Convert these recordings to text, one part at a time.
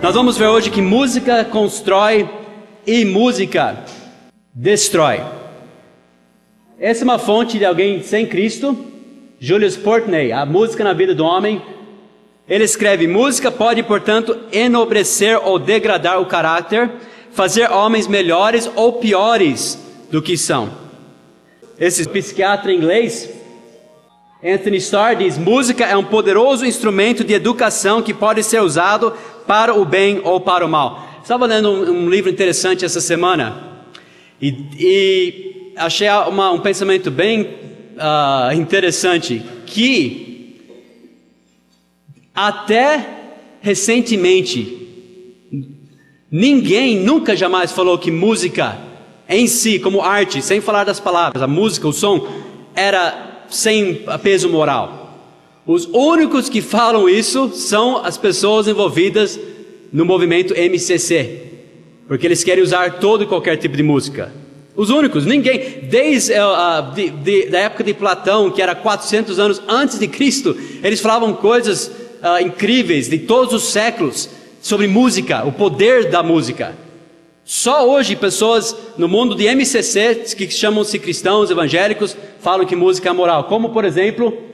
Nós vamos ver hoje que música constrói e música destrói. Essa é uma fonte de alguém sem Cristo, Julius Portney, A Música na Vida do Homem. Ele escreve: música pode, portanto, enobrecer ou degradar o caráter, fazer homens melhores ou piores do que são. Esse psiquiatra inglês, Anthony Starr, diz: música é um poderoso instrumento de educação que pode ser usado para o bem ou para o mal. Estava lendo um livro interessante essa semana e achei um pensamento bem interessante, que até recentemente ninguém nunca jamais falou que música em si, como arte, sem falar das palavras, a música, o som, era sem peso moral. Os únicos que falam isso são as pessoas envolvidas no movimento MCC, porque eles querem usar todo e qualquer tipo de música. Os únicos, ninguém, desde da época de Platão, que era 400 anos antes de Cristo, eles falavam coisas incríveis de todos os séculos sobre música, o poder da música. Só hoje pessoas no mundo de MCC, que chamam-se cristãos evangélicos, falam que música é moral, como por exemplo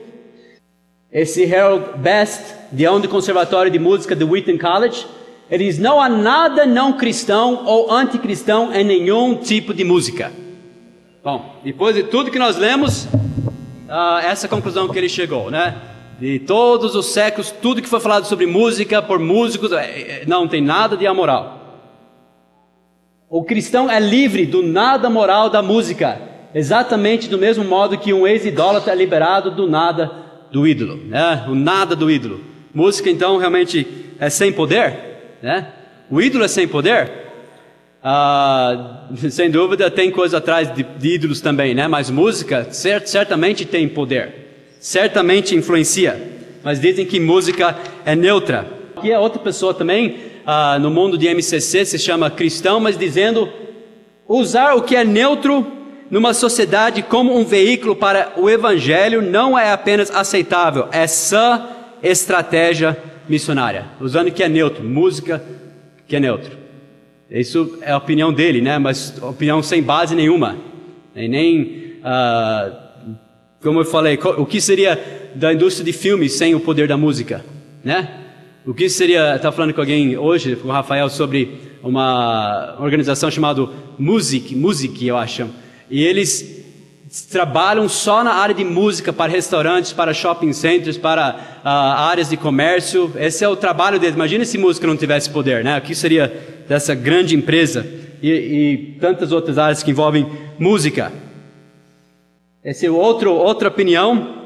esse Harold Best, deão do Conservatório de Música de Wheaton College. Ele diz: não há nada não cristão ou anticristão em nenhum tipo de música. Bom, depois de tudo que nós lemos, essa conclusão que ele chegou, né? De todos os séculos, tudo que foi falado sobre música por músicos, não tem nada de amoral. O cristão é livre do nada moral da música, exatamente do mesmo modo que um ex-idólatra é liberado do nada do ídolo, né? O nada do ídolo. Música, então, realmente é sem poder, né? O ídolo é sem poder. Sem dúvida tem coisa atrás de ídolos também, né? Mas música certamente tem poder, certamente influencia. Mas dizem que música é neutra. Aqui é outra pessoa também, no mundo de MCC, se chama cristão, mas dizendo: usar o que é neutro numa sociedade como um veículo para o evangelho não é apenas aceitável, é sã estratégia missionária. Usando o que é neutro, música que é neutro. Isso é a opinião dele, né? Mas opinião sem base nenhuma. E nem, como eu falei, o que seria da indústria de filmes sem o poder da música, né? O que seria, estava falando com alguém hoje, com o Rafael, sobre uma organização chamada Music, eu acho. E eles trabalham só na área de música para restaurantes, para shopping centers, para áreas de comércio. Esse é o trabalho deles. Imagina se música não tivesse poder, né? O que seria dessa grande empresa e tantas outras áreas que envolvem música. Essa é outra opinião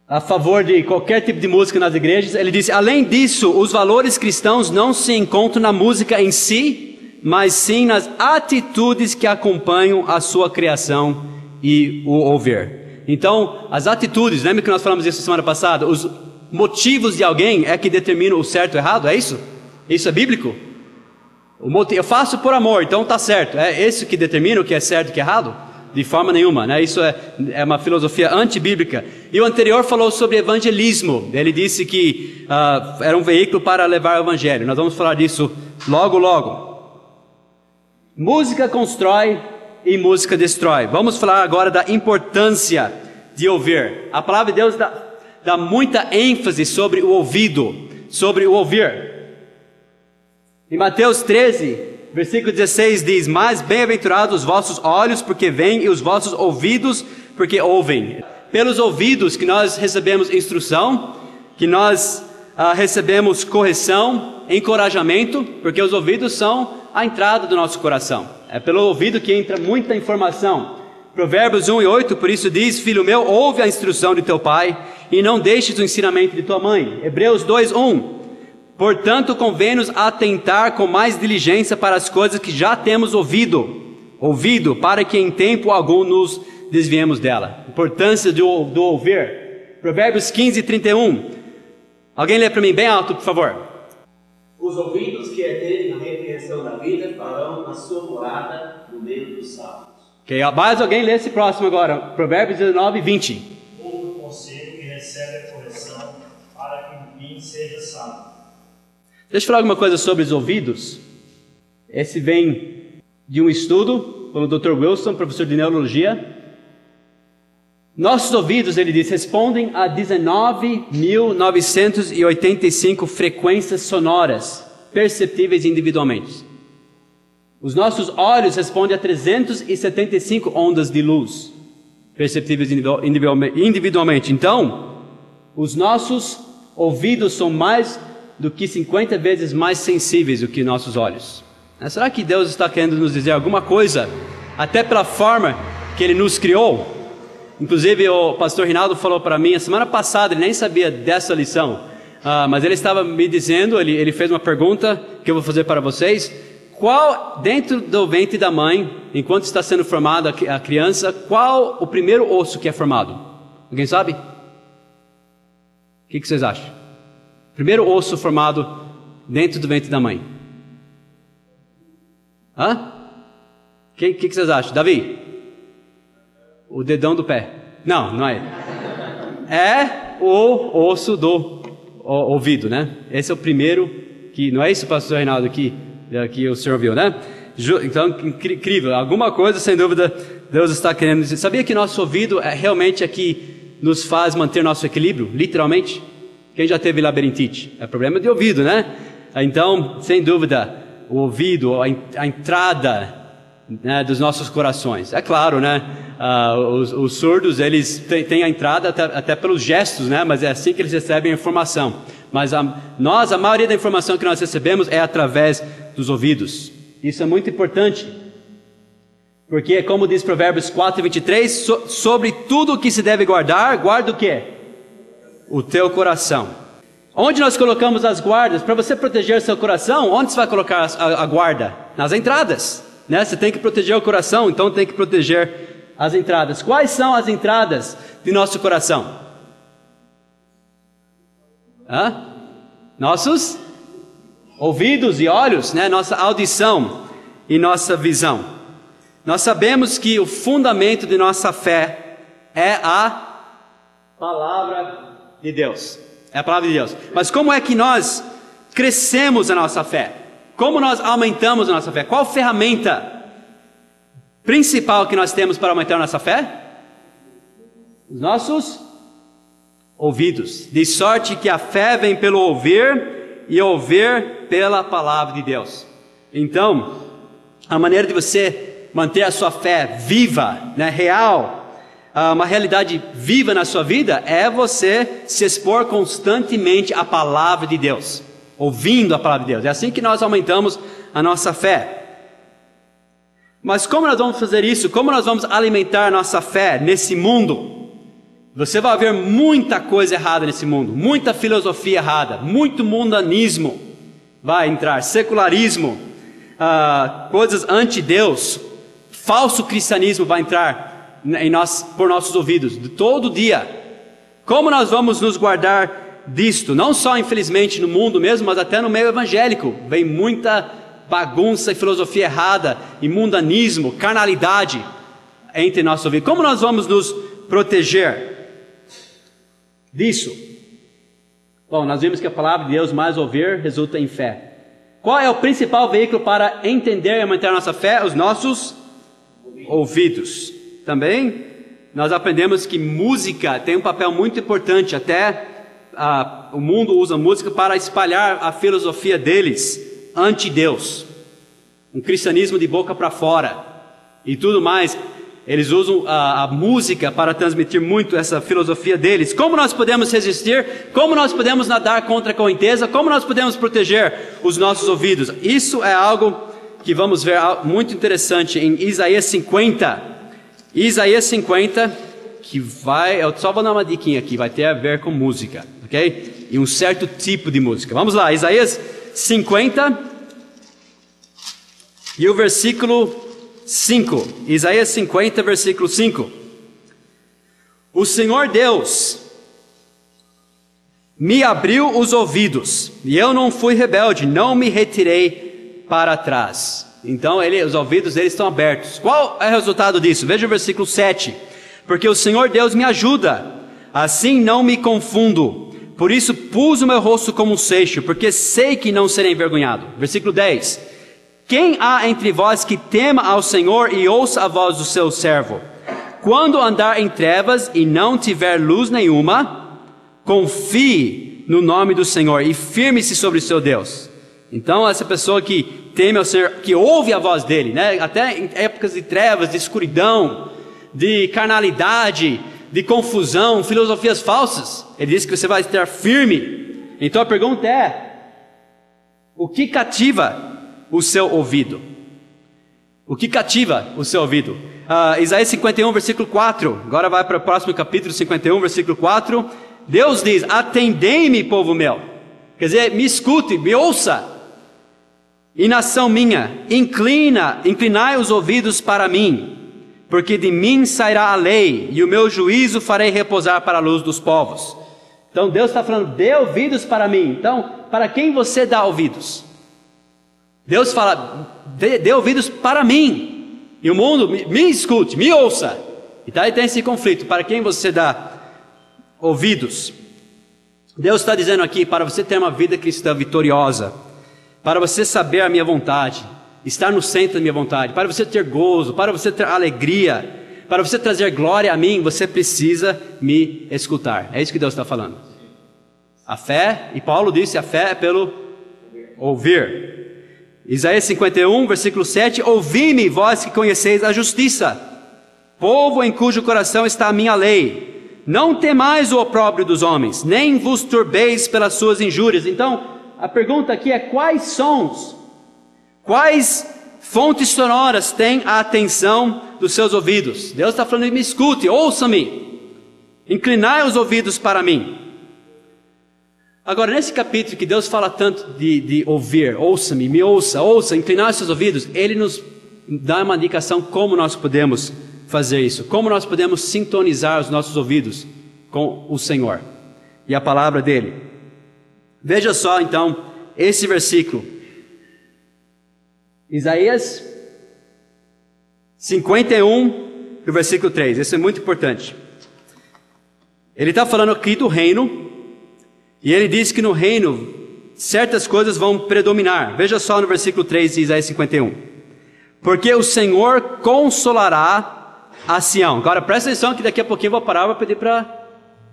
a favor de qualquer tipo de música nas igrejas. Ele disse: além disso, os valores cristãos não se encontram na música em si, mas sim nas atitudes que acompanham a sua criação e o ouvir. Então, as atitudes, lembra que nós falamos isso semana passada? Os motivos de alguém é que determinam o certo e o errado, é isso? Isso é bíblico? Eu faço por amor, então está certo. É isso que determina o que é certo e o que é errado? De forma nenhuma, né? Isso é uma filosofia antibíblica. E o anterior falou sobre evangelismo. Ele disse que era um veículo para levar o evangelho. Nós vamos falar disso logo. Música constrói e música destrói. Vamos falar agora da importância de ouvir. A palavra de Deus dá muita ênfase sobre o ouvido, sobre o ouvir. Em Mateus 13, versículo 16 diz: mas bem-aventurados os vossos olhos porque veem, e os vossos ouvidos porque ouvem. Pelos ouvidos que nós recebemos instrução, que nós recebemos correção, encorajamento, porque os ouvidos são a entrada do nosso coração. É pelo ouvido que entra muita informação. Provérbios 1:8, por isso diz: filho meu, ouve a instrução de teu pai, e não deixes o ensinamento de tua mãe. Hebreus 2:1, portanto convém-nos atentar com mais diligência para as coisas que já temos ouvido, para que em tempo algum nos desviemos dela. Importância do ouvir. Provérbios 15:31. Alguém lê para mim bem alto, por favor. Os ouvidos que atendem à repreensão da vida farão a sua morada no meio dos sábios. Ok, mais alguém lê esse próximo agora. Provérbios 19:20. Ouve o conselho e recebe a correção, para que o fim seja sábio. Deixa eu falar alguma coisa sobre os ouvidos. Esse vem de um estudo pelo Dr. Wilson, professor de neurologia. Nossos ouvidos, ele diz, respondem a 19.985 frequências sonoras perceptíveis individualmente. Os nossos olhos respondem a 375 ondas de luz perceptíveis individualmente. Então, os nossos ouvidos são mais do que 50 vezes mais sensíveis do que nossos olhos. Será que Deus está querendo nos dizer alguma coisa, até pela forma que Ele nos criou? Inclusive o pastor Rinaldo falou para mim, a semana passada, ele nem sabia dessa lição, mas ele estava me dizendo, ele fez uma pergunta que eu vou fazer para vocês. Qual, dentro do ventre da mãe, enquanto está sendo formada a criança, qual o primeiro osso que é formado? Alguém sabe? O que vocês acham? Primeiro osso formado dentro do ventre da mãe. Hã? O que vocês acham? Davi? O dedão do pé. Não, não é. É o osso do ouvido, né? Esse é o primeiro que... Não é isso, pastor Reinaldo, que o senhor viu, né? Então, incrível. Alguma coisa, sem dúvida, Deus está querendo dizer. Sabia que nosso ouvido é realmente aqui nos faz manter nosso equilíbrio? Literalmente. Quem já teve labirintite? É problema de ouvido, né? Então, sem dúvida, o ouvido, a entrada, né, dos nossos corações. É claro, né? Os surdos, eles têm a entrada até pelos gestos, né? Mas é assim que eles recebem a informação. Mas a maioria da informação que nós recebemos é através dos ouvidos. Isso é muito importante. Porque, como diz Provérbios 4:23, sobre tudo o que se deve guardar, guarda o quê? O teu coração. Onde nós colocamos as guardas? Para você proteger seu coração, onde você vai colocar a guarda? Nas entradas, né? Você tem que proteger o coração, então tem que proteger as entradas. Quais são as entradas de nosso coração? Nossos ouvidos e olhos, né? Nossa audição e nossa visão. Nós sabemos que o fundamento de nossa fé é a palavra de Deus. É a palavra de Deus. Mas como é que nós crescemos a nossa fé? Como nós aumentamos a nossa fé? Qual ferramenta principal que nós temos para aumentar a nossa fé? Os nossos ouvidos. De sorte que a fé vem pelo ouvir e ouvir pela palavra de Deus. Então, a maneira de você manter a sua fé viva, né, real, uma realidade viva na sua vida, é você se expor constantemente à palavra de Deus, ouvindo a palavra de Deus. É assim que nós aumentamos a nossa fé. Mas como nós vamos fazer isso? Como nós vamos alimentar a nossa fé nesse mundo? Você vai ver muita coisa errada nesse mundo, muita filosofia errada, muito mundanismo vai entrar, secularismo, coisas anti-Deus, falso cristianismo vai entrar por nossos ouvidos, todo dia. Como nós vamos nos guardar disto? Não só, infelizmente, no mundo mesmo, mas até no meio evangélico. Vem muita bagunça e filosofia errada, e mundanismo, carnalidade entre nossos ouvidos. Como nós vamos nos proteger disso? Bom, nós vimos que a palavra de Deus, mais ouvir, resulta em fé. Qual é o principal veículo para entender e aumentar a nossa fé? Os nossos ouvidos. Também nós aprendemos que música tem um papel muito importante. Até o mundo usa música para espalhar a filosofia deles anti-Deus, um cristianismo de boca para fora e tudo mais. Eles usam a música para transmitir muito essa filosofia deles. Como nós podemos resistir? Como nós podemos nadar contra a correnteza? Como nós podemos proteger os nossos ouvidos? Isso é algo que vamos ver muito interessante em Isaías 50. Isaías 50, que vai... Eu só vou dar uma diquinha aqui, vai ter a ver com música, ok? E um certo tipo de música. Vamos lá, Isaías 50 e o versículo 5. Isaías 50, versículo 5. O Senhor Deus me abriu os ouvidos, e eu não fui rebelde, não me retirei para trás. Então os ouvidos dele estão abertos. Qual é o resultado disso? Veja o versículo 7. Porque o Senhor Deus me ajuda, assim não me confundo. Por isso pus o meu rosto como um seixo, porque sei que não serei envergonhado. Versículo 10. Quem há entre vós que tema ao Senhor e ouça a voz do seu servo? Quando andar em trevas e não tiver luz nenhuma, confie no nome do Senhor e firme-se sobre o seu Deus. Então essa pessoa que teme ao Senhor, que ouve a voz dele, né? Até em épocas de trevas, de escuridão, de carnalidade, de confusão, filosofias falsas, ele diz que você vai estar firme. Então a pergunta é: o que cativa o seu ouvido? O que cativa o seu ouvido? Isaías 51, versículo 4, agora vai para o próximo capítulo 51, versículo 4, Deus diz: atendei-me, povo meu, quer dizer, me escute, me ouça, e nação minha, inclinai os ouvidos para mim, porque de mim sairá a lei, e o meu juízo farei repousar para a luz dos povos. Então Deus está falando: dê ouvidos para mim. Então, para quem você dá ouvidos? Deus fala: dê ouvidos para mim. E o mundo, me escute, me ouça. E daí tem esse conflito: para quem você dá ouvidos? Deus está dizendo aqui: para você ter uma vida cristã vitoriosa, para você saber a minha vontade, estar no centro da minha vontade, para você ter gozo, para você ter alegria, para você trazer glória a mim, você precisa me escutar. É isso que Deus está falando. A fé, e Paulo disse, a fé é pelo ouvir. Isaías 51, versículo 7, ouvi-me, vós que conheceis a justiça, povo em cujo coração está a minha lei. Não temais o opróbrio dos homens, nem vos turbeis pelas suas injúrias. Então, a pergunta aqui é: quais sons, quais fontes sonoras têm a atenção dos seus ouvidos? Deus está falando: me escute, ouça-me, inclinai os ouvidos para mim. Agora, nesse capítulo que Deus fala tanto de ouvir, ouça-me, me ouça, inclinar os seus ouvidos, Ele nos dá uma indicação como nós podemos fazer isso, como nós podemos sintonizar os nossos ouvidos com o Senhor e a palavra dEle. Veja só então esse versículo, Isaías 51, o versículo 3, esse é muito importante. Ele está falando aqui do reino, e ele diz que no reino certas coisas vão predominar. Veja só no versículo 3 de Isaías 51. Porque o Senhor consolará a Sião. Agora presta atenção que daqui a pouquinho eu vou parar para pedir para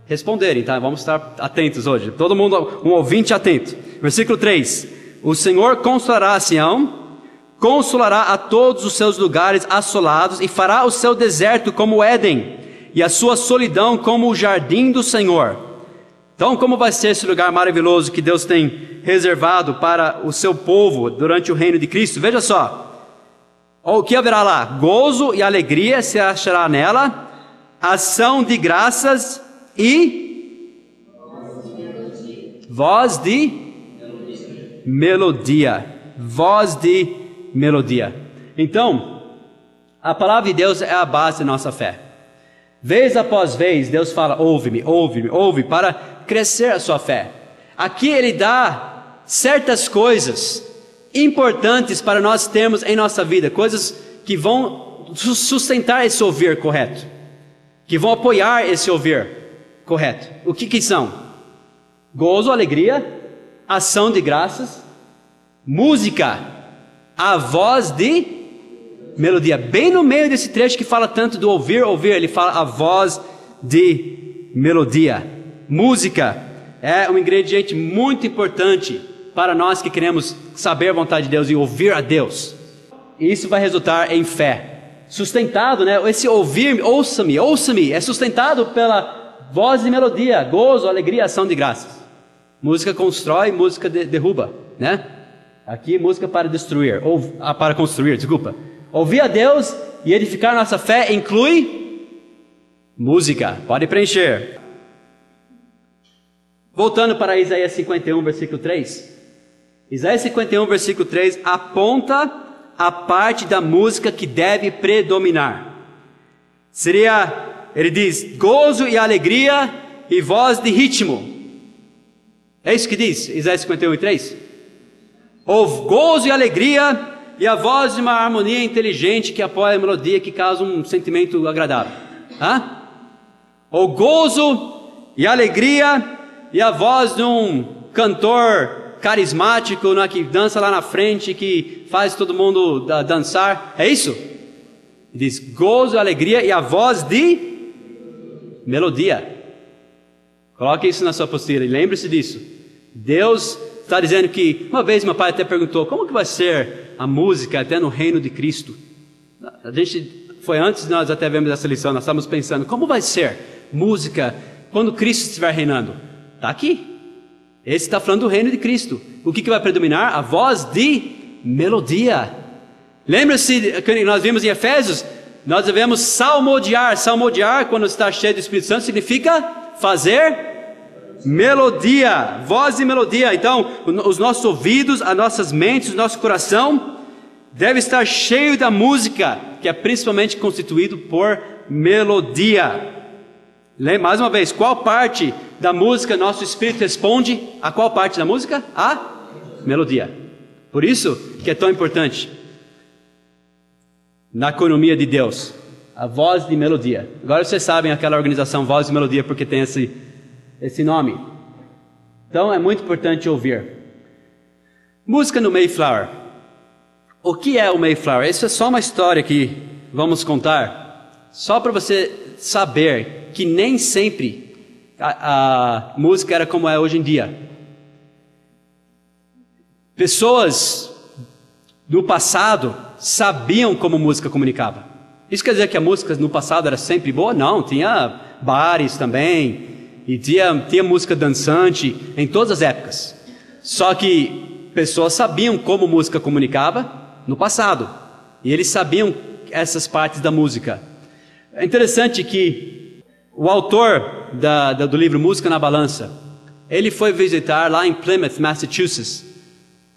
responderem, tá? Vamos estar atentos hoje. Todo mundo, um ouvinte atento. Versículo 3. O Senhor consolará a Sião, consolará a todos os seus lugares assolados e fará o seu deserto como o Éden e a sua solidão como o jardim do Senhor. Então, como vai ser esse lugar maravilhoso que Deus tem reservado para o seu povo durante o reino de Cristo? Veja só, o que haverá lá? Gozo e alegria se achará nela, ação de graças e voz de melodia. Voz de melodia. Então, a palavra de Deus é a base da nossa fé. Vez após vez, Deus fala: ouve-me, ouve-me, ouve, para crescer a sua fé. Aqui Ele dá certas coisas importantes para nós termos em nossa vida, coisas que vão sustentar esse ouvir correto, que vão apoiar esse ouvir correto. O que são? Gozo, alegria, ação de graças, música, a voz de melodia. Bem no meio desse trecho que fala tanto do ouvir, ele fala a voz de melodia. Música é um ingrediente muito importante para nós que queremos saber a vontade de Deus e ouvir a Deus. E isso vai resultar em fé. Sustentado, né? Esse ouvir, ouça-me, ouça-me, é sustentado pela voz de melodia, gozo, alegria, ação de graças. Música constrói, música derruba, né? Aqui música para destruir, ou para construir, desculpa. Ouvir a Deus e edificar nossa fé inclui música. Pode preencher. Voltando para Isaías 51, versículo 3. Isaías 51, versículo 3 aponta a parte da música que deve predominar. Seria ele diz gozo e alegria e voz de ritmo. É isso que diz Isaías 51:3? Ou gozo e alegria e a voz de uma harmonia inteligente que apoia a melodia, que causa um sentimento agradável. Ou gozo e alegria e a voz de um cantor carismático, né, que dança lá na frente, que faz todo mundo dançar. É isso? Diz gozo, alegria e a voz de melodia. Coloque isso na sua apostila e lembre-se disso. Deus está dizendo que, uma vez meu pai até perguntou, como que vai ser a música até no reino de Cristo? A gente, foi antes de nós até vermos essa lição, nós estávamos pensando, como vai ser música quando Cristo estiver reinando? Está aqui. Esse está falando do reino de Cristo. O que vai predominar? A voz de melodia. Lembra-se que nós vimos em Efésios? Nós devemos salmodiar. Salmodiar, quando está cheio do Espírito Santo, significa fazer melodia, voz e melodia. Então, os nossos ouvidos, as nossas mentes, o nosso coração deve estar cheio da música, que é principalmente constituído por melodia. Mais uma vez, qual parte da música nosso espírito responde? A qual parte da música? A melodia. Por isso que é tão importante na economia de Deus, a voz de melodia. Agora vocês sabem aquela organização Voz de Melodia, porque tem esse nome. Então é muito importante ouvir. Música no Mayflower. O que é o Mayflower? Isso é só uma história que vamos contar, só para você saber que nem sempre a música era como é hoje em dia. Pessoas do passado sabiam como música comunicava. Isso quer dizer que a música no passado era sempre boa? Não, tinha bares também, e tinha música dançante em todas as épocas. Só que pessoas sabiam como música comunicava no passado, e eles sabiam essas partes da música. É interessante que o autor do livro Música na Balança, ele foi visitar lá em Plymouth, Massachusetts,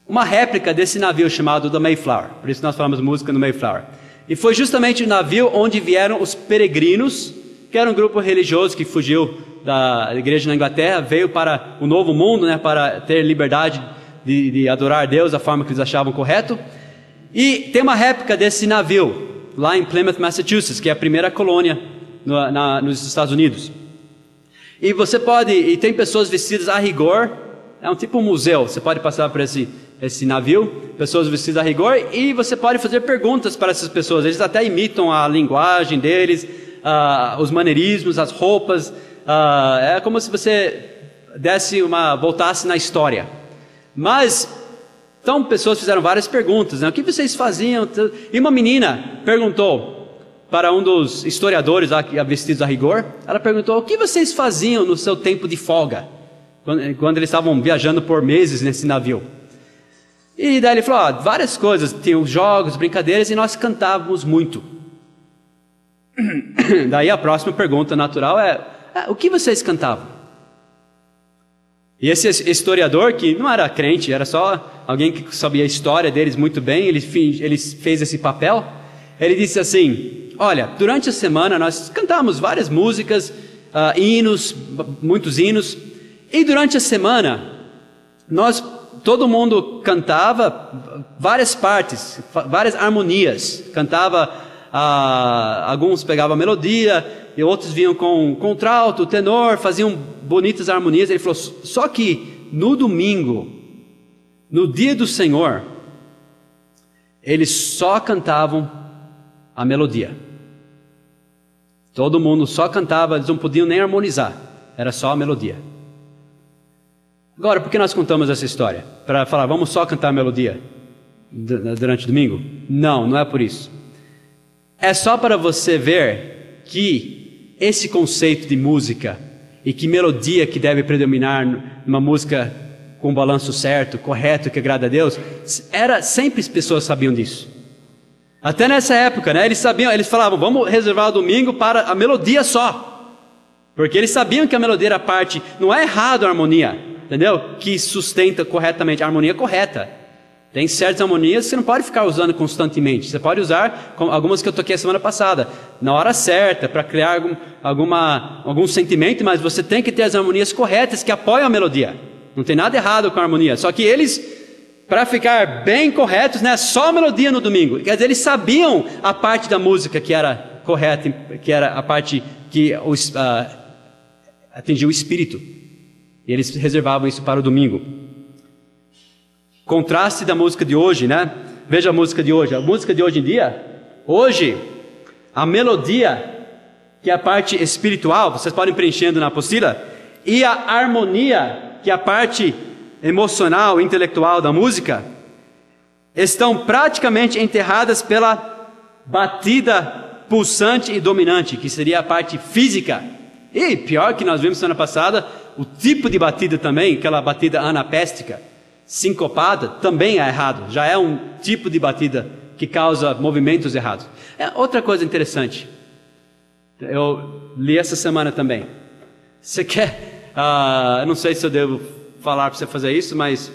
uma réplica desse navio chamado The Mayflower. Por isso nós falamos música no Mayflower. E foi justamente o navio onde vieram os peregrinos, que era um grupo religioso que fugiu da igreja na Inglaterra, veio para o novo mundo, né, para ter liberdade de adorar Deus da forma que eles achavam correto. E tem uma réplica desse navio lá em Plymouth, Massachusetts, que é a primeira colônia nos Estados Unidos. E tem pessoas vestidas a rigor, é um tipo um museu, você pode passar por esse navio, pessoas vestidas a rigor, e você pode fazer perguntas para essas pessoas. Eles até imitam a linguagem deles, os maneirismos, as roupas. É como se você voltasse na história. Mas então pessoas fizeram várias perguntas, né? O que vocês faziam? E uma menina perguntou para um dos historiadores lá, vestidos a rigor, ela perguntou: o que vocês faziam no seu tempo de folga, quando eles estavam viajando por meses nesse navio? E daí ele falou: várias coisas, tinham jogos, brincadeiras, e nós cantávamos muito. Daí a próxima pergunta natural é: o que vocês cantavam? E esse historiador, que não era crente, era só alguém que sabia a história deles muito bem, ele fez esse papel. Ele disse assim: olha, durante a semana nós cantávamos várias músicas, hinos, muitos hinos, e durante a semana todo mundo cantava várias partes, várias harmonias, cantava, alguns pegavam a melodia, e outros vinham com contralto, tenor, faziam bonitas harmonias. Ele falou: só que no domingo, no dia do Senhor, eles só cantavam a melodia. Todo mundo só cantava, eles não podiam nem harmonizar, era só a melodia. Agora, por que nós contamos essa história? Para falar, vamos só cantar a melodia durante o domingo? Não, não é por isso. É só para você ver que esse conceito de música e que melodia que deve predominar numa música com o balanço certo, correto, que agrada a Deus, sempre as pessoas sabiam disso. Até nessa época, né, eles falavam: vamos reservar o domingo para a melodia só, porque eles sabiam que a melodia era parte, não é errado a harmonia, entendeu? Que sustenta corretamente, a harmonia correta Tem certas harmonias que você não pode ficar usando constantemente. Você pode usar, como algumas que eu toquei a semana passada, na hora certa, para criar algum sentimento, mas você tem que ter as harmonias corretas que apoiam a melodia. Não tem nada errado com a harmonia. Só que eles, para ficar bem corretos, né, só a melodia no domingo. Quer dizer, eles sabiam a parte da música que era correta, que era a parte que atingia o espírito. E eles reservavam isso para o domingo. Contraste da música de hoje, né? Veja a música de hoje. A música de hoje em dia, hoje, a melodia, que é a parte espiritual, vocês podem preenchendo na apostila, e a harmonia, que é a parte emocional, intelectual da música, estão praticamente enterradas pela batida pulsante e dominante, que seria a parte física. E pior que nós vimos semana passada, o tipo de batida também, aquela batida anapéstica, sincopada, também é errado. Já é um tipo de batida que causa movimentos errados. Outra coisa interessante, eu li essa semana também. Você quer, eu não sei se eu devo falar para você fazer isso, mas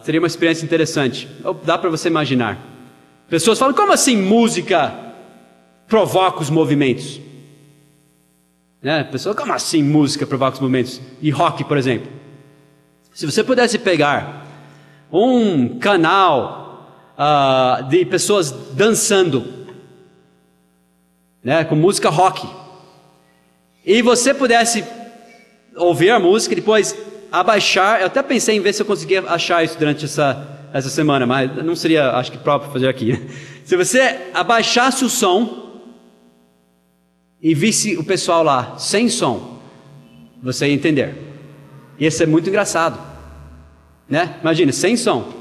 seria uma experiência interessante. Dá para você imaginar. Pessoas falam, como assim música provoca os movimentos? Né? Pessoas, como assim música provoca os movimentos? E rock, por exemplo. Se você pudesse pegar um canal de pessoas dançando, né, com música rock, e você pudesse ouvir a música e depois abaixar, eu até pensei em ver se eu conseguia achar isso durante essa semana, mas não seria, acho que próprio fazer aqui. Se você abaixasse o som e visse o pessoal lá sem som, você ia entender. Isso é muito engraçado, né? Imagina, sem som.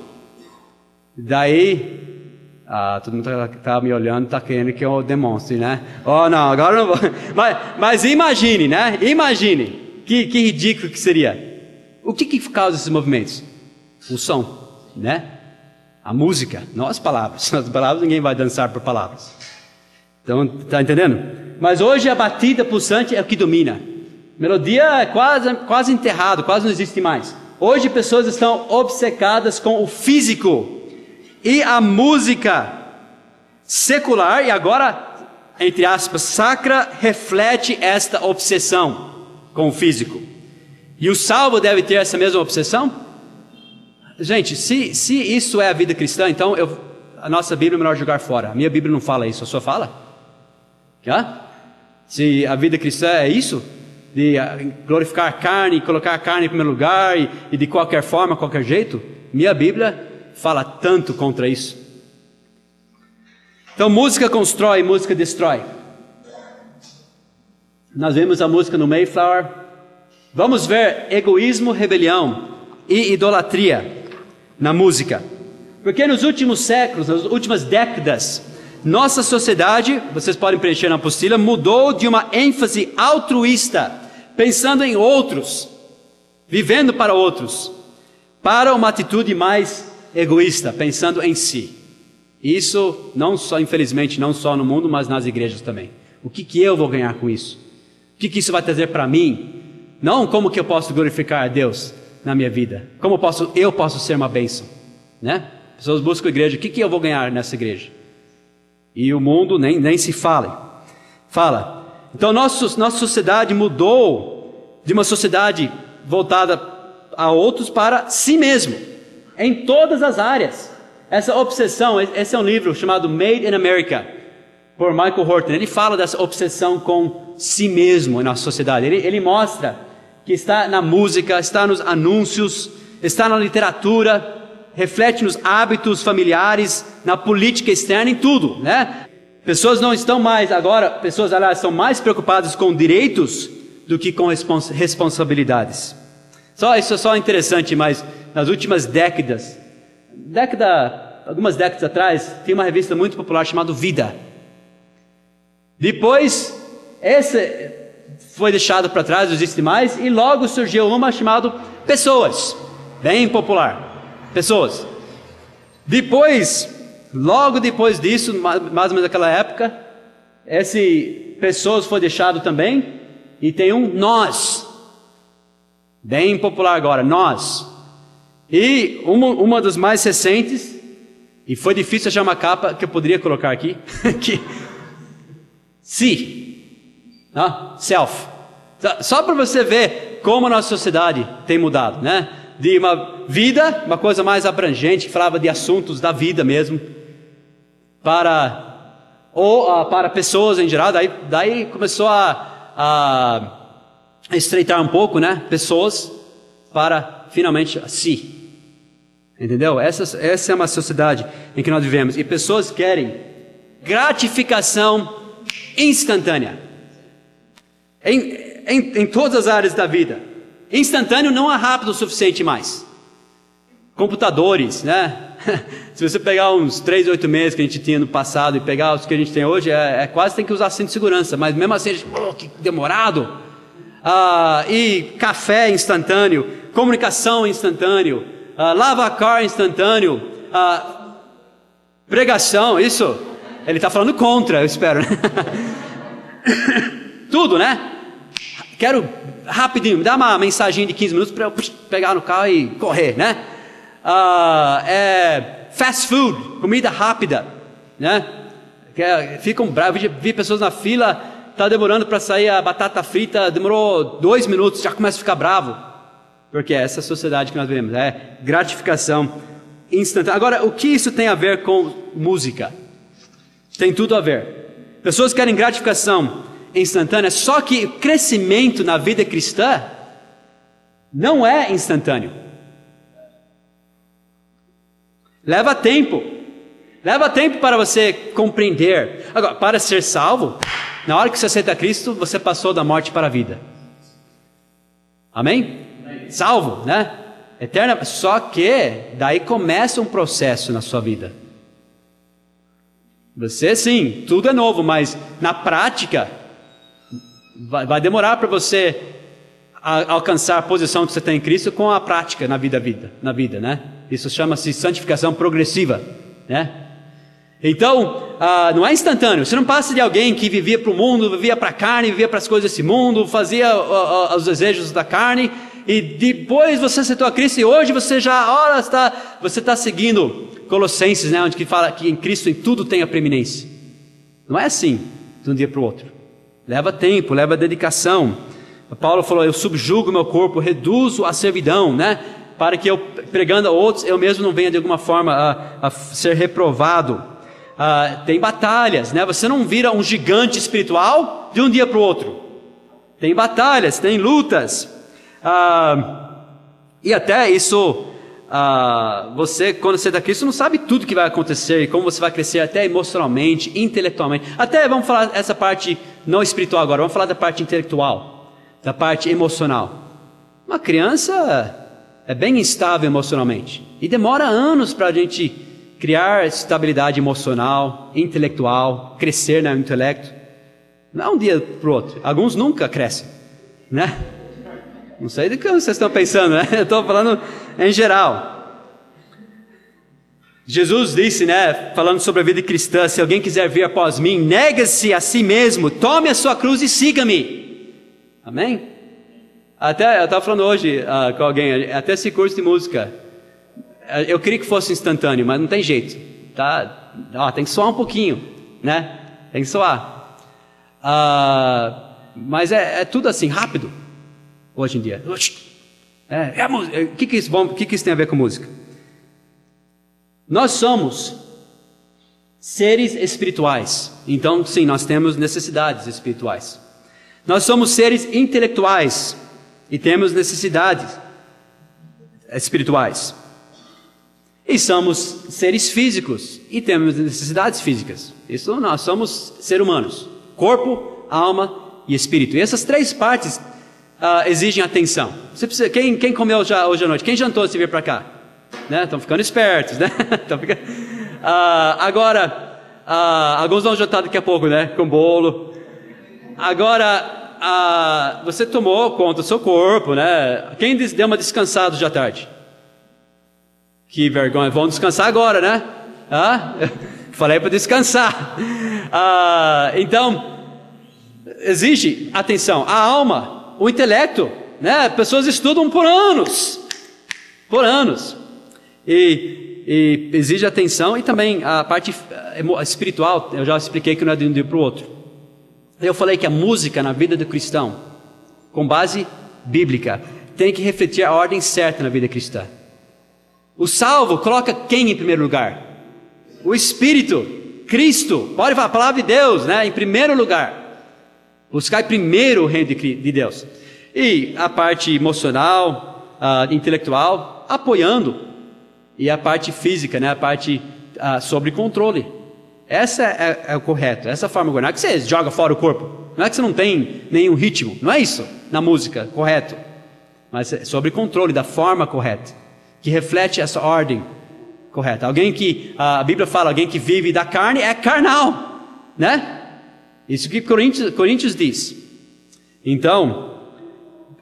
Daí, todo mundo tá me olhando, tá querendo que eu demonstre, né? Oh, não, agora eu não vou. Mas imagine, né? Imagine, que ridículo que seria. O que causa esses movimentos? O som, né? A música, não as palavras. As palavras ninguém vai dançar por palavras. Então, tá entendendo? Mas hoje a batida pulsante é o que domina. Melodia é quase enterrado, quase não existe mais. Hoje pessoas estão obcecadas com o físico. E a música secular, e agora, entre aspas, sacra, reflete esta obsessão com o físico. E o salvo deve ter essa mesma obsessão? Gente, se isso é a vida cristã, então a nossa Bíblia é melhor jogar fora. A minha Bíblia não fala isso, a sua fala? Se a vida cristã é isso, de glorificar a carne, colocar a carne em primeiro lugar e de qualquer forma, qualquer jeito, minha Bíblia fala tanto contra isso. Então música constrói, música destrói. Nós vemos a música no Mayflower. Vamos ver egoísmo, rebelião e idolatria na música. Porque nos últimos séculos, nas últimas décadas, nossa sociedade, vocês podem preencher na apostila, mudou de uma ênfase altruísta, pensando em outros, vivendo para outros, para uma atitude mais egoísta, pensando em si. Isso não só, infelizmente, não só no mundo, mas nas igrejas também. O que eu vou ganhar com isso? O que isso vai trazer para mim? Não como que eu posso glorificar a Deus na minha vida. Como eu posso ser uma bênção, né? Pessoas buscam a igreja, o que eu vou ganhar nessa igreja? E o mundo nem se fala. Então nossa sociedade mudou de uma sociedade voltada a outros para si mesmo, em todas as áreas. Essa obsessão, esse é um livro chamado Made in America, por Michael Horton. Ele fala dessa obsessão com si mesmo na sociedade. Ele mostra que está na música, está nos anúncios, está na literatura, reflete nos hábitos familiares, na política externa, em tudo, né? Pessoas não estão mais agora, pessoas aliás estão mais preocupadas com direitos do que com responsabilidades. Isso é só interessante, mas nas últimas algumas décadas atrás, tinha uma revista muito popular chamada Vida. Depois, esse foi deixado para trás, não existe mais, e logo surgiu uma chamada Pessoas, bem popular. Pessoas. Logo depois disso, mais ou menos naquela época, esse Pessoas foi deixado também, e tem um Nós, bem popular agora, Nós. E uma das mais recentes, e foi difícil achar uma capa que eu poderia colocar aqui, que self. Só para você ver como a nossa sociedade tem mudado, né? De uma vida, uma coisa mais abrangente, que falava de assuntos da vida mesmo, para pessoas em geral. Daí começou a estreitar um pouco, né? Pessoas para finalmente si. Entendeu? Essa é uma sociedade em que nós vivemos. E pessoas querem gratificação instantânea. Em todas as áreas da vida. Instantâneo não é rápido o suficiente mais. Computadores, né? Se você pegar uns 3, 8 meses que a gente tinha no passado e pegar os que a gente tem hoje, quase tem que usar cinto de segurança. Mas mesmo assim, que demorado. E café instantâneo, comunicação instantâneo, lava-car instantâneo, pregação, isso, ele está falando contra, eu espero, né? Tudo, né? Quero rapidinho, me dá uma mensagem de 15 minutos para eu pegar no carro e correr, né? Fast food, comida rápida, né? Ficam bravos, vi pessoas na fila, está demorando para sair a batata frita, demorou 2 minutos, já começa a ficar bravo. Porque é essa sociedade que nós vivemos, é gratificação instantânea. Agora, o que isso tem a ver com música? Tem tudo a ver. Pessoas querem gratificação instantânea, só que o crescimento na vida cristã não é instantâneo. Leva tempo. Leva tempo para você compreender. Agora, para ser salvo, na hora que você aceita Cristo, você passou da morte para a vida. Amém? Salvo, né? Eterna. Só que daí começa um processo na sua vida. Você sim, tudo é novo, mas na prática vai demorar para você alcançar a posição que você tem em Cristo com a prática na vida, né? Isso chama-se santificação progressiva, né? Então, não é instantâneo. Você não passa de alguém que vivia para o mundo, vivia para a carne, vivia para as coisas desse mundo, fazia os desejos da carne, e depois você aceitou a Cristo, e hoje você já está seguindo Colossenses, né, onde que fala que em Cristo em tudo tem a preeminência. Não é assim, de um dia para o outro. Leva tempo, leva dedicação. Paulo falou, eu subjugo meu corpo, reduzo a servidão, né? Para que eu, pregando a outros, eu mesmo não venha de alguma forma a ser reprovado. Tem batalhas, né? Você não vira um gigante espiritual de um dia para o outro. Tem batalhas, tem lutas. E até isso, você, quando você está em Cristo, não sabe tudo que vai acontecer e como você vai crescer até emocionalmente, intelectualmente. Até vamos falar essa parte não espiritual agora, vamos falar da parte intelectual, da parte emocional. Uma criança é bem instável emocionalmente e demora anos para a gente criar estabilidade emocional, intelectual, crescer no intelecto. Não é um dia para o outro. Alguns nunca crescem, né? Não sei do que vocês estão pensando, né? Eu estou falando em geral. Jesus disse, né, falando sobre a vida cristã, se alguém quiser vir após mim, negue-se a si mesmo, tome a sua cruz e siga-me. Amém? Até eu estava falando hoje com alguém, até esse curso de música, eu queria que fosse instantâneo, mas não tem jeito, tá? Tem que soar um pouquinho, né? Tem que soar. Mas é tudo assim, rápido, hoje em dia. A música. O que isso tem a ver com música? Nós somos seres espirituais, então sim, nós temos necessidades espirituais. Nós somos seres intelectuais e temos necessidades espirituais. E somos seres físicos e temos necessidades físicas. Isso nós somos seres humanos: corpo, alma e espírito. E essas três partes exigem atenção. Você precisa, quem comeu já hoje à noite? Quem jantou se vir para cá? Né? Estão ficando espertos, né? Agora, alguns vão jantar daqui a pouco, né? Com bolo. Agora, você tomou conta do seu corpo, né? Quem deu uma descansada hoje à tarde? Que vergonha, vão descansar agora, né? Falei para descansar. Então, exige atenção. A alma, o intelecto, né? Pessoas estudam por anos. e exige atenção, e também a parte espiritual, eu já expliquei que não é de um dia para o outro. Eu falei que a música na vida do cristão, com base bíblica, tem que refletir a ordem certa na vida cristã. O salvo coloca quem em primeiro lugar? O Espírito, Cristo, pode falar a palavra de Deus, né? Em primeiro lugar. Buscar primeiro o reino de Deus. E a parte emocional, intelectual, apoiando. E a parte física, né? A parte sobre controle. Essa é o correto, essa é a forma correta. Não é que você joga fora o corpo. Não é que você não tem nenhum ritmo. Não é isso na música, correto. Mas é sobre controle, da forma correta. Que reflete essa ordem correta. Alguém que, a Bíblia fala, alguém que vive da carne é carnal. Né? Isso que Coríntios diz. Então,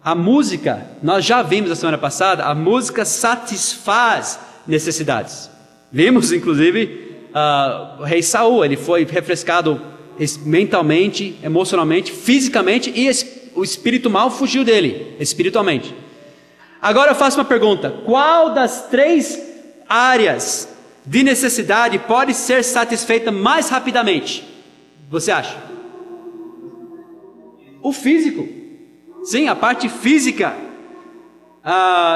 a música, nós já vimos na semana passada, a música satisfaz necessidades. Vimos, inclusive, o rei Saul, ele foi refrescado mentalmente, emocionalmente, fisicamente, e o espírito mal fugiu dele, espiritualmente. Agora eu faço uma pergunta: qual das 3 áreas de necessidade pode ser satisfeita mais rapidamente? Você acha? O físico. Sim, a parte física.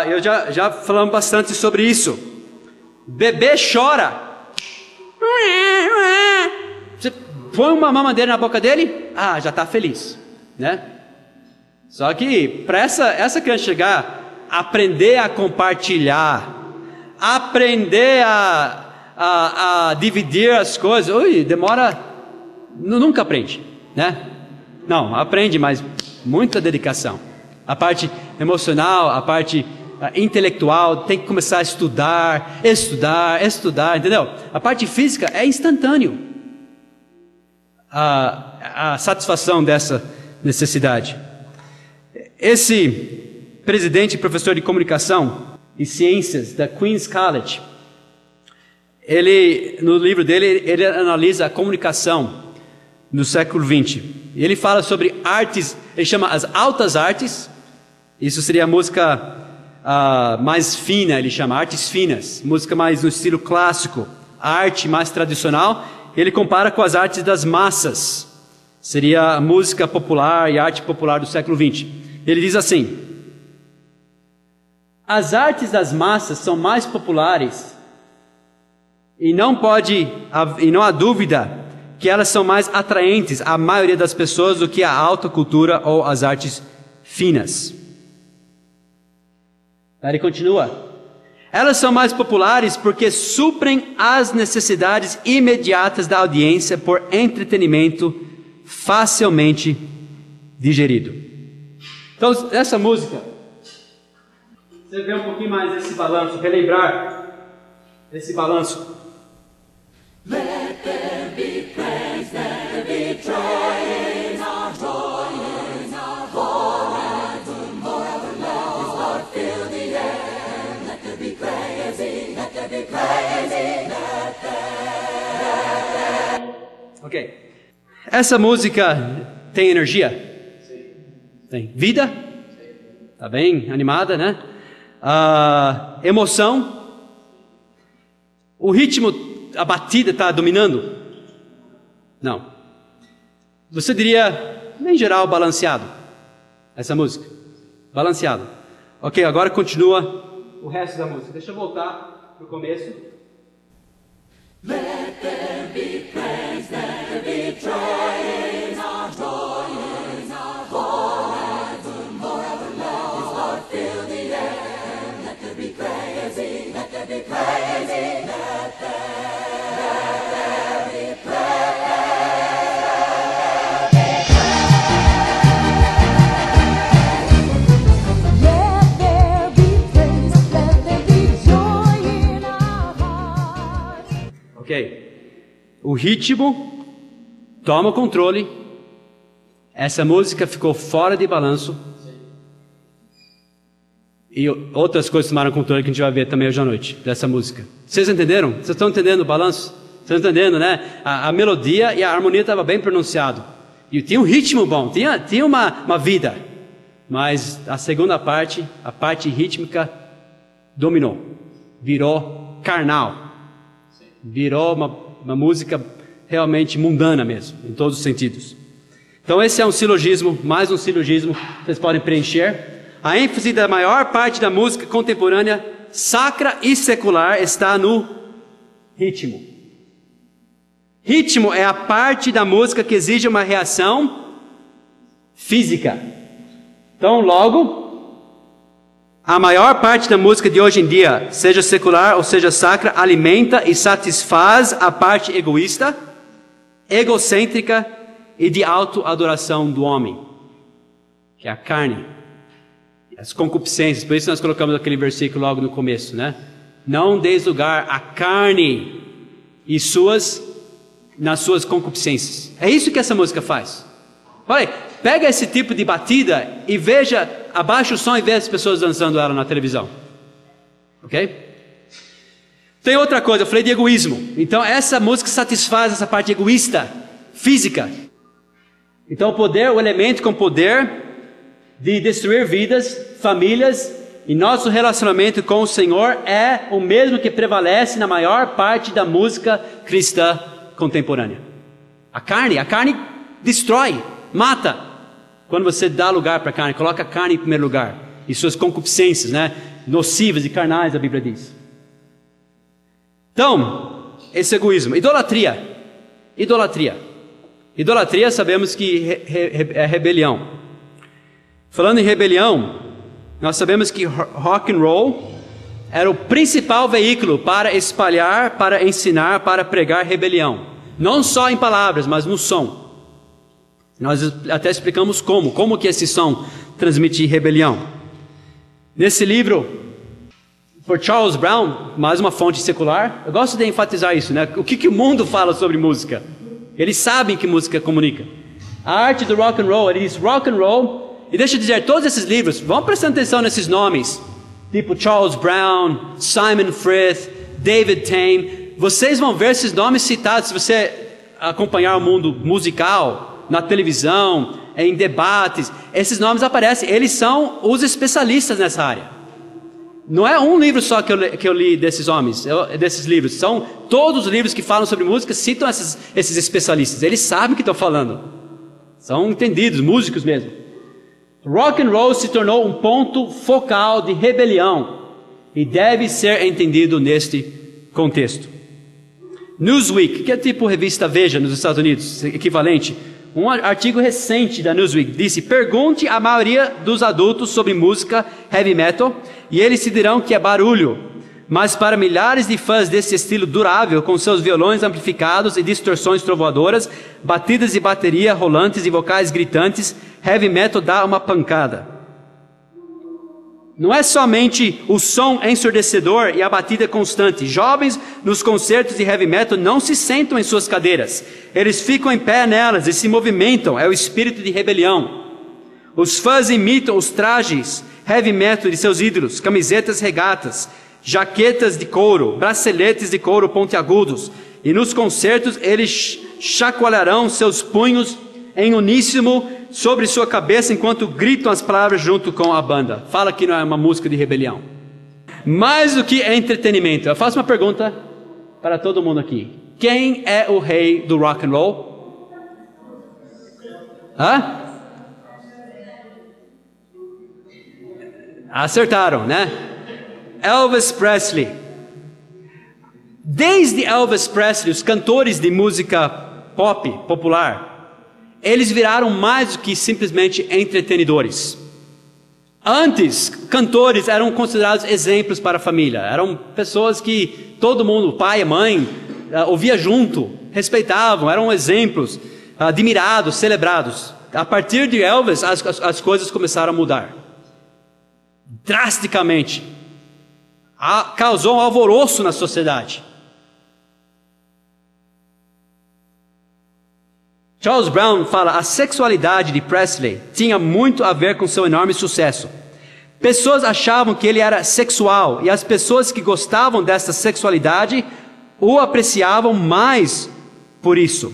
Eu já falamos bastante sobre isso. Bebê chora. Você põe uma mamadeira na boca dele, já está feliz, né? Só que para essa criança chegar, aprender a compartilhar, aprender a dividir as coisas, demora, nunca aprende, né? Não, aprende, mas muita dedicação. A parte emocional, a parte intelectual, tem que começar a estudar, entendeu? A parte física é instantâneo. A satisfação dessa necessidade. Esse presidente e professor de comunicação e ciências da Queen's College, no livro dele, ele analisa a comunicação no século XX. Ele fala sobre artes, ele chama as altas artes. Isso seria a música mais fina, ele chama, artes finas, música mais no estilo clássico, a arte mais tradicional. Ele compara com as artes das massas, seria a música popular e a arte popular do século XX. Ele diz assim: as artes das massas são mais populares e não há dúvida que elas são mais atraentes à maioria das pessoas do que a alta cultura ou as artes finas. Ele continua: elas são mais populares porque suprem as necessidades imediatas da audiência por entretenimento facilmente digerido. Então, essa música, você vê um pouquinho mais desse balanço, relembrar esse balanço. Let there be praise, let there be joy in our forever Lord, Lord, fill the air. Let there be praising, let there be praising, let there. Ok. Essa música tem energia? Sim. Tem vida? Sim. Tá bem animada, né? Emoção? O ritmo, a batida está dominando? Não. Você diria, em geral, balanceado. Essa música. Balanceado. Ok, agora continua o resto da música. Deixa eu voltar para o começo. Let there be praise, let there be joy in our forever Lord, fill the air. Let there be praising, let there be praising, let there be praise. Let there be praise, let there be joy in our hearts. Ok. O ritmo toma o controle. Essa música ficou fora de balanço. E outras coisas tomaram controle que a gente vai ver também hoje à noite, dessa música. Vocês entenderam? Vocês estão entendendo o balanço? Vocês estão entendendo, né? A melodia e a harmonia estavam bem pronunciado. E tinha um ritmo bom, tinha uma vida. Mas a segunda parte, a parte rítmica, dominou. virou carnal. Virou uma música realmente mundana mesmo, em todos os sentidos. Então esse é um silogismo, mais um silogismo que vocês podem preencher. A ênfase da maior parte da música contemporânea, sacra e secular, está no ritmo. Ritmo é a parte da música que exige uma reação física. Então, logo, a maior parte da música de hoje em dia, seja secular ou seja sacra, alimenta e satisfaz a parte egoísta, egocêntrica e de autoadoração do homem, que é a carne, as concupiscências. Por isso nós colocamos aquele versículo logo no começo, né? Não deis lugar à carne e nas suas concupiscências. É isso que essa música faz. Olha, pega esse tipo de batida e veja, abaixa o som e veja as pessoas dançando ela na televisão. Ok? Tem outra coisa, eu falei de egoísmo. Então essa música satisfaz essa parte egoísta, física. Então o elemento com poder de destruir vidas, famílias e nosso relacionamento com o Senhor é o mesmo que prevalece na maior parte da música cristã contemporânea. A carne destrói, mata. Quando você dá lugar para a carne, coloca a carne em primeiro lugar. E suas concupiscências, né? Nocivas e carnais, a Bíblia diz. Então, esse egoísmo. Idolatria. Idolatria sabemos que é rebelião. Falando em rebelião, nós sabemos que rock and roll era o principal veículo para espalhar, para ensinar, para pregar rebelião. Não só em palavras, mas no som. Nós até explicamos como que esse som transmite rebelião. Nesse livro, por Charles Brown, mais uma fonte secular, eu gosto de enfatizar isso, né? O que o mundo fala sobre música? Eles sabem que música comunica. A arte do rock and roll, ele diz rock and roll, e deixa eu dizer, todos esses livros, vão prestando atenção nesses nomes, tipo Charles Brown, Simon Frith, David Tame, vocês vão ver esses nomes citados, se você acompanhar o mundo musical, na televisão, em debates, esses nomes aparecem, eles são os especialistas nessa área. Não é um livro só que eu li desses homens, desses livros, são todos os livros que falam sobre música, citam esses especialistas, eles sabem o que estão falando, são entendidos, músicos mesmo. Rock and roll se tornou um ponto focal de rebelião e deve ser entendido neste contexto. Newsweek, que é tipo revista Veja nos Estados Unidos, equivalente, um artigo recente da Newsweek disse: pergunte à maioria dos adultos sobre música heavy metal e eles se dirão que é barulho, mas para milhares de fãs desse estilo durável, com seus violões amplificados e distorções trovoadoras, batidas de bateria rolantes e vocais gritantes, heavy metal dá uma pancada. Não é somente o som ensurdecedor e a batida constante. Jovens nos concertos de heavy metal não se sentam em suas cadeiras. Eles ficam em pé nelas e se movimentam. É o espírito de rebelião. Os fãs imitam os trajes heavy metal de seus ídolos, camisetas regatas, jaquetas de couro, braceletes de couro pontiagudos. E nos concertos eles chacoalharão seus punhos em uníssono sobre sua cabeça enquanto gritam as palavras junto com a banda. Fala que não é uma música de rebelião. Mais do que entretenimento. Eu faço uma pergunta para todo mundo aqui. Quem é o rei do rock and roll? Hã? Acertaram, né? Elvis Presley. Desde Elvis Presley, os cantores de música pop, popular, eles viraram mais do que simplesmente entretenedores. Antes, cantores eram considerados exemplos para a família. Eram pessoas que todo mundo, pai e mãe, ouvia junto, respeitavam, eram exemplos, admirados, celebrados. A partir de Elvis, as coisas começaram a mudar. Drasticamente. Causou um alvoroço na sociedade. Charles Brown fala: a sexualidade de Presley tinha muito a ver com seu enorme sucesso. Pessoas achavam que ele era sexual e as pessoas que gostavam dessa sexualidade o apreciavam mais por isso.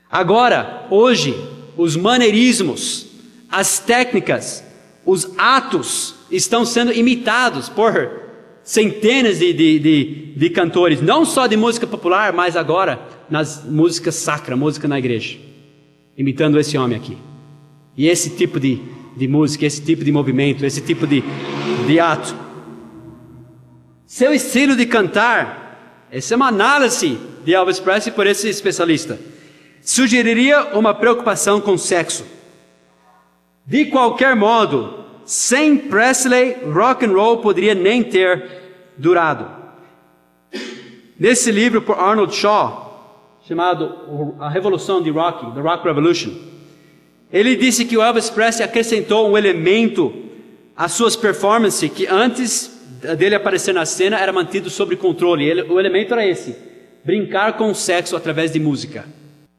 Agora, hoje, os maneirismos, as técnicas, os atos estão sendo imitados por centenas de cantores, não só de música popular, mas agora nas músicas sacras, música na igreja, imitando esse homem aqui. E esse tipo de música, esse tipo de movimento, esse tipo de ato. Seu estilo de cantar, essa é uma análise de Elvis Presley por esse especialista, sugeriria uma preocupação com sexo. De qualquer modo, sem Presley, rock and roll poderia nem ter durado. Nesse livro por Arnold Shaw, chamado A Revolução de Rock, The Rock Revolution, ele disse que o Elvis Presley acrescentou um elemento às suas performances que antes dele aparecer na cena era mantido sob controle. O elemento era esse: brincar com o sexo através de música.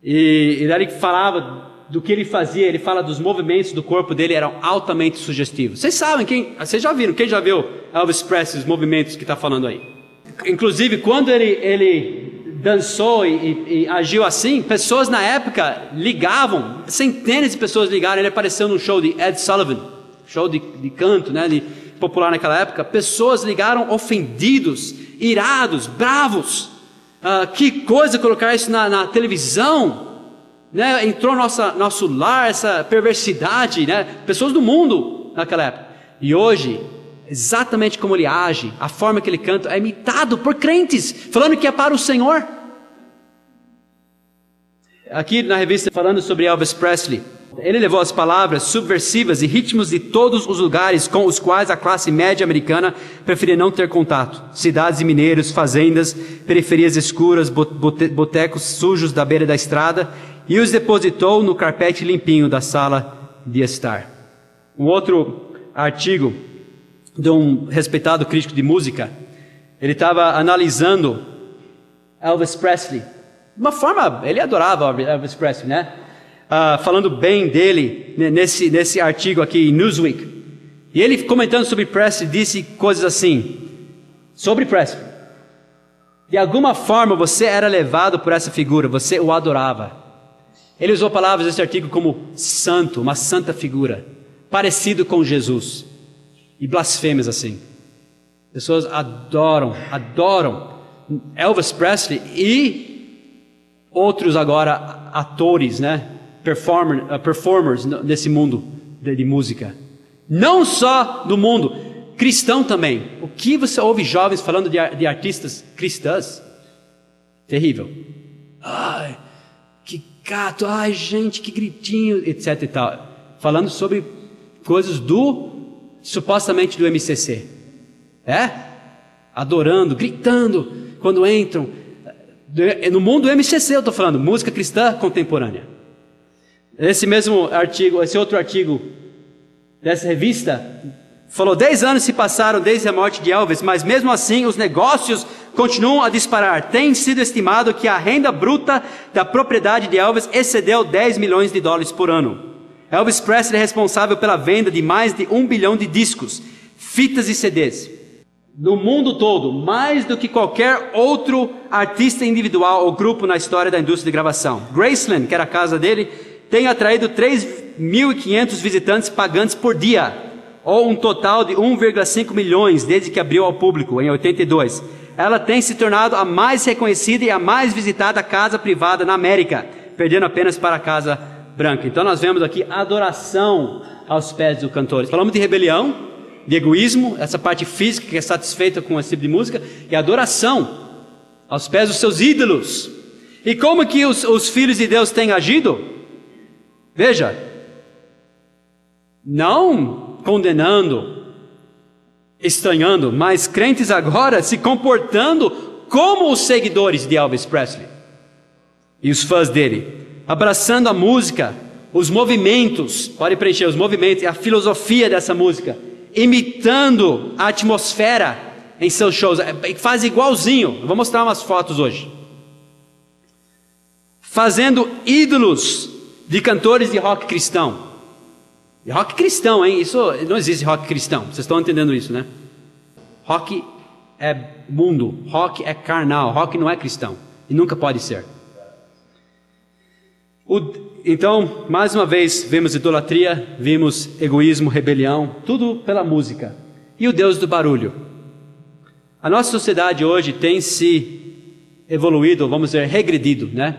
E ele falava do que ele fazia, ele fala dos movimentos do corpo dele, eram altamente sugestivos. Vocês sabem, vocês já viram, quem já viu Elvis Presley, os movimentos que está falando aí? Inclusive, quando ele dançou e agiu assim, pessoas na época ligavam, centenas de pessoas ligaram. Ele apareceu num show de Ed Sullivan, show de canto, né, popular naquela época. Pessoas ligaram ofendidos, irados, bravos. Que coisa colocar isso na televisão, né? Entrou nosso lar essa perversidade, né? Pessoas do mundo naquela época. E hoje, exatamente como ele age, a forma que ele canta é imitado por crentes, falando que é para o Senhor. Aqui na revista falando sobre Elvis Presley, ele levou as palavras subversivas e ritmos de todos os lugares com os quais a classe média americana preferia não ter contato. Cidades de mineiros, fazendas, periferias escuras, botecos sujos da beira da estrada, e os depositou no carpete limpinho da sala de estar. Um outro artigo de um respeitado crítico de música, ele estava analisando Elvis Presley. De uma forma, ele adorava Elvis Presley, né? Falando bem dele nesse artigo aqui em Newsweek. E ele, comentando sobre Presley, disse coisas assim sobre Presley: de alguma forma você era levado por essa figura, você o adorava. Ele usou palavras nesse artigo como santo, uma santa figura, parecido com Jesus, e blasfêmias assim. Pessoas adoram Elvis Presley e outros agora atores, né? Performers nesse mundo de música. Não só no mundo cristão também. O que você ouve jovens falando de artistas cristãs? Terrível. Ai, que gato, ai gente, que gritinho, etc e tal. Falando sobre coisas supostamente do MCC. Adorando, gritando quando entram. No mundo do MCC eu estou falando, música cristã contemporânea. Esse mesmo artigo, esse outro artigo dessa revista, falou: 10 anos se passaram desde a morte de Elvis, mas mesmo assim os negócios continuam a disparar. Tem sido estimado que a renda bruta da propriedade de Elvis excedeu 10 milhões de dólares por ano. Elvis Presley é responsável pela venda de mais de 1 bilhão de discos, fitas e CDs. No mundo todo, mais do que qualquer outro artista individual ou grupo na história da indústria de gravação. Graceland, que era a casa dele, tem atraído 3.500 visitantes pagantes por dia, ou um total de 1,5 milhões desde que abriu ao público em 82. Ela tem se tornado a mais reconhecida e a mais visitada casa privada na América, perdendo apenas para a Casa Branca. Então nós vemos aqui adoração aos pés dos cantores. Falamos de rebelião, de egoísmo, essa parte física que é satisfeita com esse tipo de música, e adoração aos pés dos seus ídolos. E como que os filhos de Deus têm agido? Veja, não condenando, estranhando, mas crentes agora se comportando como os seguidores de Elvis Presley e os fãs dele, abraçando a música, os movimentos, pode preencher os movimentos e a filosofia dessa música, imitando a atmosfera em seus shows, faz igualzinho. Eu vou mostrar umas fotos hoje, fazendo ídolos de cantores de rock cristão. E rock cristão, hein? Isso não existe rock cristão. Vocês estão entendendo isso, né? Rock é mundo, rock é carnal, rock não é cristão e nunca pode ser. Então, mais uma vez, vemos idolatria, vimos egoísmo, rebelião, tudo pela música. E o Deus do barulho. A nossa sociedade hoje tem se evoluído, vamos dizer, regredido, né?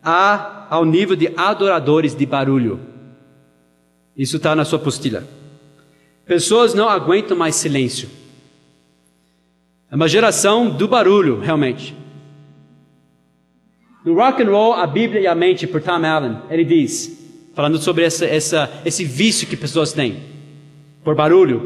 Ao nível de adoradores de barulho. Isso está na sua apostila. Pessoas não aguentam mais silêncio. É uma geração do barulho, realmente. No Rock and Roll, a Bíblia e a Mente, por Tom Allen, ele diz, falando sobre esse vício que pessoas têm, por barulho,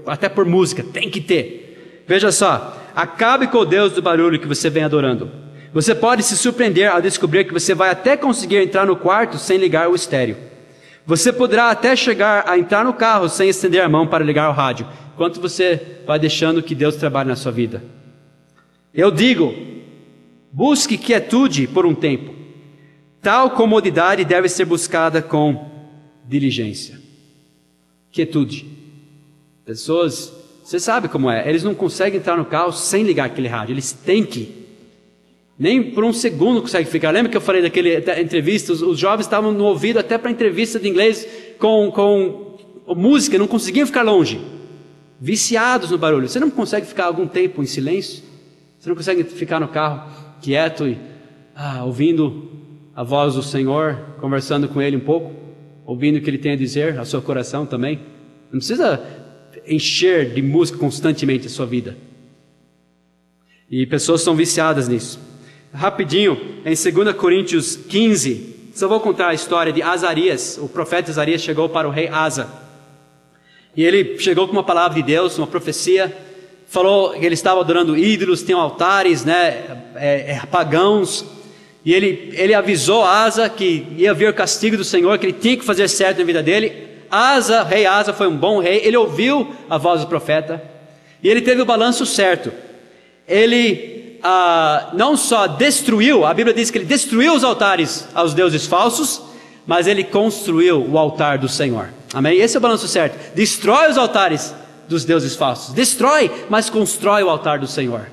até por música, tem que ter. Veja só, acabe com o Deus do barulho que você vem adorando. Você pode se surpreender ao descobrir que você vai até conseguir entrar no quarto sem ligar o estéreo. Você poderá até chegar a entrar no carro sem estender a mão para ligar o rádio, enquanto você vai deixando que Deus trabalhe na sua vida. Eu digo, busque quietude por um tempo. Tal comodidade deve ser buscada com diligência. Quietude. Pessoas, você sabe como é, eles não conseguem entrar no carro sem ligar aquele rádio, eles têm que. Nem por um segundo consegue ficar. Lembra que eu falei daquela entrevista? Os jovens estavam no ouvido até para entrevista de inglês com música, não conseguiam ficar longe. Viciados no barulho. Você não consegue ficar algum tempo em silêncio? Você não consegue ficar no carro quieto e ouvindo a voz do Senhor, conversando com Ele um pouco, ouvindo o que Ele tem a dizer ao seu coração também? Não precisa encher de música constantemente a sua vida. E pessoas são viciadas nisso. Rapidinho, em 2 Coríntios 15, só vou contar a história de Azarias. O profeta Azarias chegou para o rei Asa. E ele chegou com uma palavra de Deus, uma profecia. Falou que ele estava adorando ídolos, tinham altares, né, pagãos. E ele avisou Asa que ia vir o castigo do Senhor, que ele tinha que fazer certo na vida dele. Rei Asa foi um bom rei. Ele ouviu a voz do profeta. E ele teve o balanço certo. Ele não só destruiu, a Bíblia diz que ele destruiu os altares aos deuses falsos, mas ele construiu o altar do Senhor. Amém? Esse é o balanço certo. Destrói os altares dos deuses falsos. Destrói, mas constrói o altar do Senhor.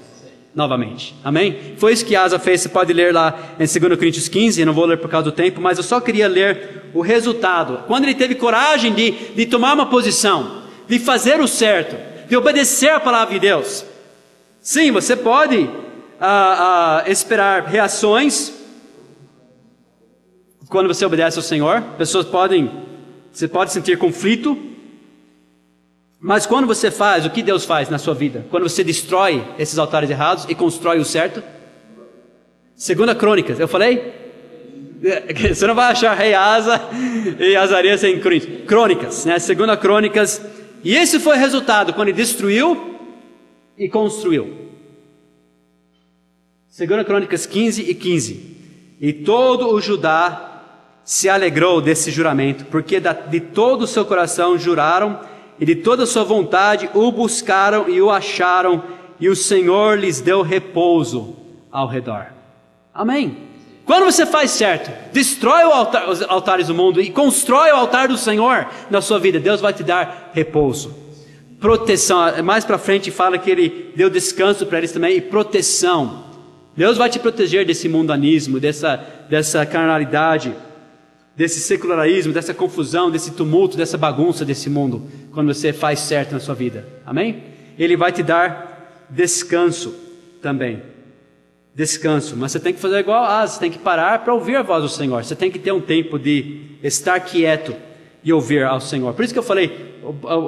Novamente. Amém? Foi isso que Asa fez. Você pode ler lá em 2 Coríntios 15. Eu não vou ler por causa do tempo, mas eu só queria ler o resultado. Quando ele teve coragem de tomar uma posição, de fazer o certo, de obedecer a palavra de Deus. Sim, você pode esperar reações quando você obedece ao Senhor. Você pode sentir conflito, mas quando você faz o que Deus faz na sua vida, quando você destrói esses altares errados e constrói o certo. 2 Crônicas, eu falei? Você não vai achar rei Asa e Azarias em Crônicas, né? 2 Crônicas, e esse foi o resultado quando ele destruiu e construiu. 2 Crônicas 15 e 15. E todo o Judá se alegrou desse juramento, porque de todo o seu coração juraram, e de toda a sua vontade o buscaram e o acharam, e o Senhor lhes deu repouso ao redor. Amém? Quando você faz certo, destrói os altares do mundo e constrói o altar do Senhor na sua vida, Deus vai te dar repouso, proteção. Mais para frente fala que Ele deu descanso para eles também, e proteção. Deus vai te proteger desse mundanismo, dessa carnalidade, desse secularismo, dessa confusão, desse tumulto, dessa bagunça desse mundo, quando você faz certo na sua vida. Amém? Ele vai te dar descanso também. Descanso. Mas você tem que fazer igual você tem que parar para ouvir a voz do Senhor. Você tem que ter um tempo de estar quieto e ouvir ao Senhor. Por isso que eu falei,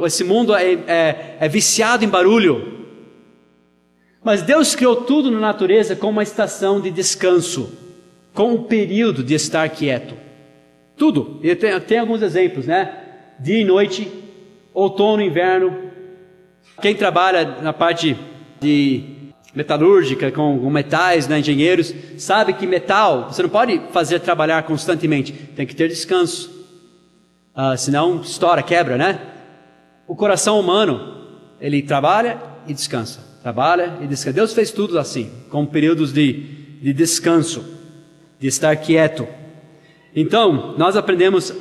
esse mundo é viciado em barulho. Mas Deus criou tudo na natureza com uma estação de descanso, com um período de estar quieto. Tudo. E tem alguns exemplos, né? Dia e noite, outono, inverno. Quem trabalha na parte de metalúrgica, com metais, né, engenheiros, sabe que metal, você não pode fazer trabalhar constantemente. Tem que ter descanso. Senão estoura, quebra, né? O coração humano, ele trabalha e descansa. Trabalha e descansa. Deus fez tudo assim, com períodos de descanso, de estar quieto. Então, nós aprendemos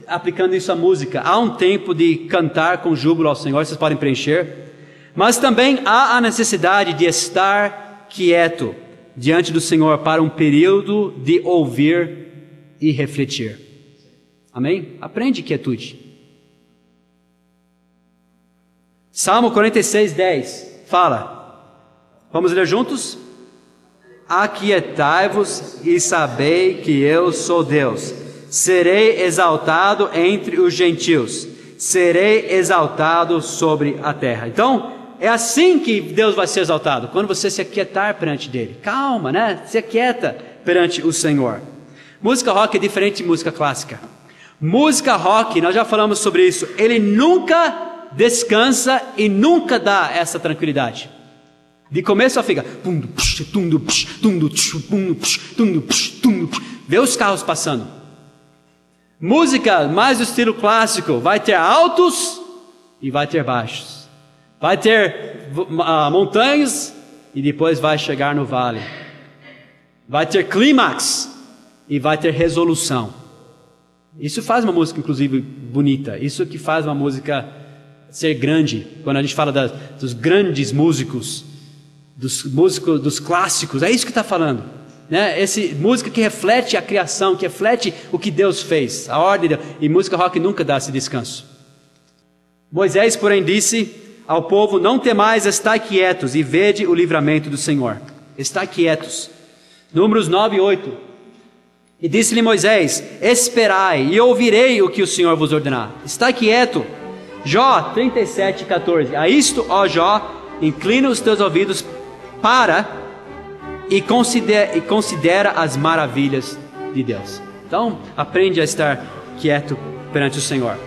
aplicando isso à música. Há um tempo de cantar com júbilo ao Senhor, vocês podem preencher. Mas também há a necessidade de estar quieto diante do Senhor para um período de ouvir e refletir. Amém? Aprende quietude. Salmo 46:10 fala: Vamos ler juntos? Aquietai-vos e sabei que eu sou Deus. Serei exaltado entre os gentios. Serei exaltado sobre a terra. Então, é assim que Deus vai ser exaltado, quando você se aquietar perante dele. Calma, né? Se aquieta perante o Senhor. Música rock é diferente de música clássica. Música rock, nós já falamos sobre isso, ele nunca descansa e nunca dá essa tranquilidade. De começo a fica. Vê os carros passando. Música mais do estilo clássico vai ter altos e vai ter baixos. Vai ter montanhas e depois vai chegar no vale. Vai ter clímax e vai ter resolução. Isso faz uma música, inclusive, bonita. Isso que faz uma música ser grande. Quando a gente fala dos grandes músicos, dos clássicos, é isso que está falando. Né? Música que reflete a criação, que reflete o que Deus fez, a ordem de Deus. E música rock nunca dá esse descanso. Moisés, porém, disse ao povo: não temais, estai quietos e vede o livramento do Senhor. Estai quietos. Números 9 e 8. E disse-lhe Moisés: esperai e ouvirei o que o Senhor vos ordenar. Estai quieto. Jó 37, 14. A isto, ó Jó, inclina os teus ouvidos e considera as maravilhas de Deus. Então, aprende a estar quieto perante o Senhor.